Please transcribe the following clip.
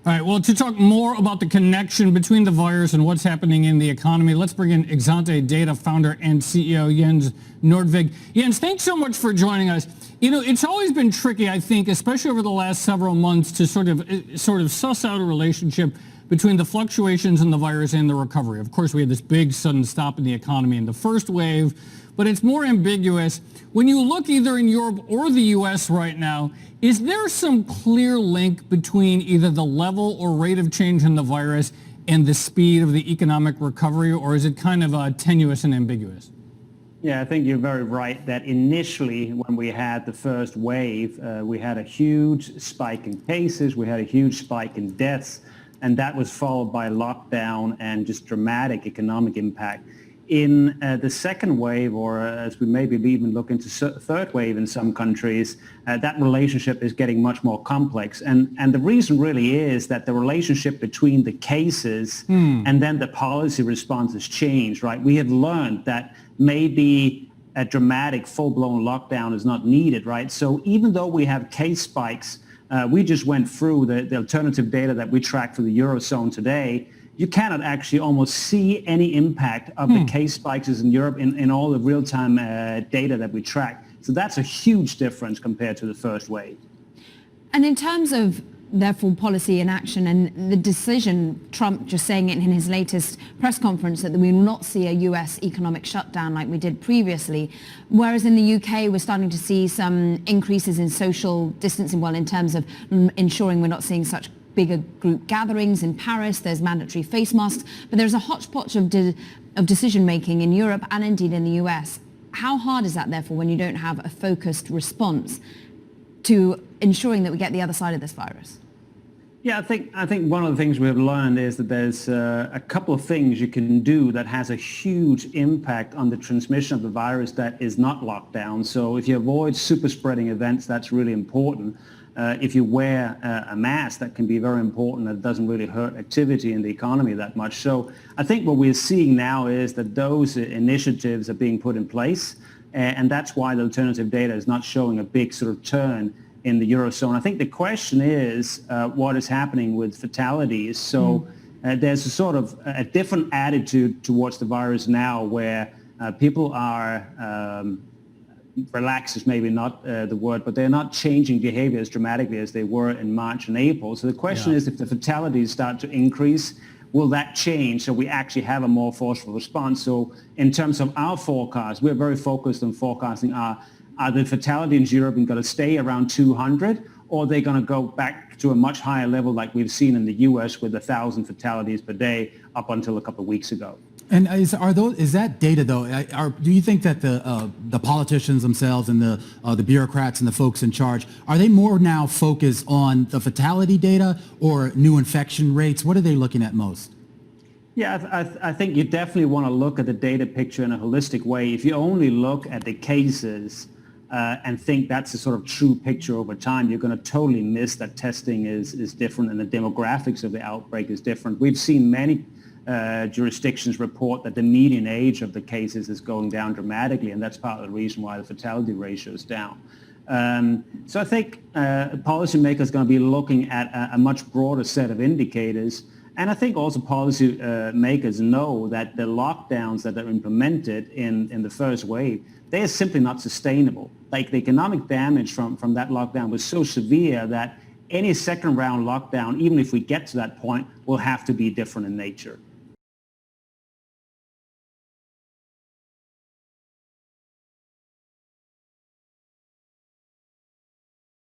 All right, well, to talk more about the connection between the virus and what's happening in the economy, let's bring in Exante Data founder and CEO Jens Nordvig. Jens, thanks so much for joining us. You know, it's always been tricky, I think, especially over the last several months, to sort of suss out a relationship between the fluctuations in the virus and the recovery. Of course, we had this big sudden stop in the economy in the first wave, but it's more ambiguous. When you look either in Europe or the U.S. right now, is there some clear link between either the level or rate of change in the virus and the speed of the economic recovery, or is it kind of tenuous and ambiguous? Yeah, I think you're very right that initially when we had the first wave, we had a huge spike in cases, we had a huge spike in deaths, and that was followed by lockdown and just dramatic economic impact. In the second wave, or as we maybe even look into third wave in some countries, that relationship is getting much more complex. And the reason really is that the relationship between the cases and then the policy response has changed, right? We have learned that maybe a dramatic full-blown lockdown is not needed, right? So even though we have case spikes, we just went through the alternative data that we track for the Eurozone today. You cannot actually almost see any impact of the case spikes in Europe in all the real-time data that we track. So that's a huge difference compared to the first wave. And in terms of, therefore, policy in action and the decision, Trump just saying it in his latest press conference that we will not see a US economic shutdown like we did previously, whereas in the UK we're starting to see some increases in social distancing, well, in terms of ensuring we're not seeing such bigger group gatherings. In Paris, there's mandatory face masks, but there's a hodgepodge of decision-making in Europe and indeed in the US. How hard is that, therefore, when you don't have a focused response to ensuring that we get the other side of this virus? Yeah, I think one of the things we have learned is that there's a couple of things you can do that has a huge impact on the transmission of the virus that is not lockdown. So if you avoid super spreading events, that's really important. If you wear a mask, that can be very important. That doesn't really hurt activity in the economy that much. So I think what we're seeing now is that those initiatives are being put in place, and that's why the alternative data is not showing a big sort of turn in the Eurozone. I think the question is what is happening with fatalities. So there's a sort of a different attitude towards the virus now where people are relaxed is maybe not the word, but they're not changing behavior as dramatically as they were in March and April. So the question is, if the fatalities start to increase, will that change so we actually have a more forceful response? So in terms of our forecast, we're very focused on forecasting are the fatalities in Europe going to stay around 200, or are they going to go back to a much higher level like we've seen in the US with 1,000 fatalities per day up until a couple of weeks ago? And is that data, though? Do you think that the politicians themselves and the bureaucrats and the folks in charge, are they more now focused on the fatality data or new infection rates? What are they looking at most? Yeah, I think you definitely want to look at the data picture in a holistic way. If you only look at the cases and think that's the sort of true picture over time, you're going to totally miss that testing is different and the demographics of the outbreak is different. We've seen many jurisdictions report that the median age of the cases is going down dramatically, and that's part of the reason why the fatality ratio is down. So I think policymakers are going to be looking at a much broader set of indicators, and I think also policymakers know that the lockdowns that are implemented in the first wave, they are simply not sustainable. Like the economic damage from that lockdown was so severe that any second round lockdown, even if we get to that point, will have to be different in nature.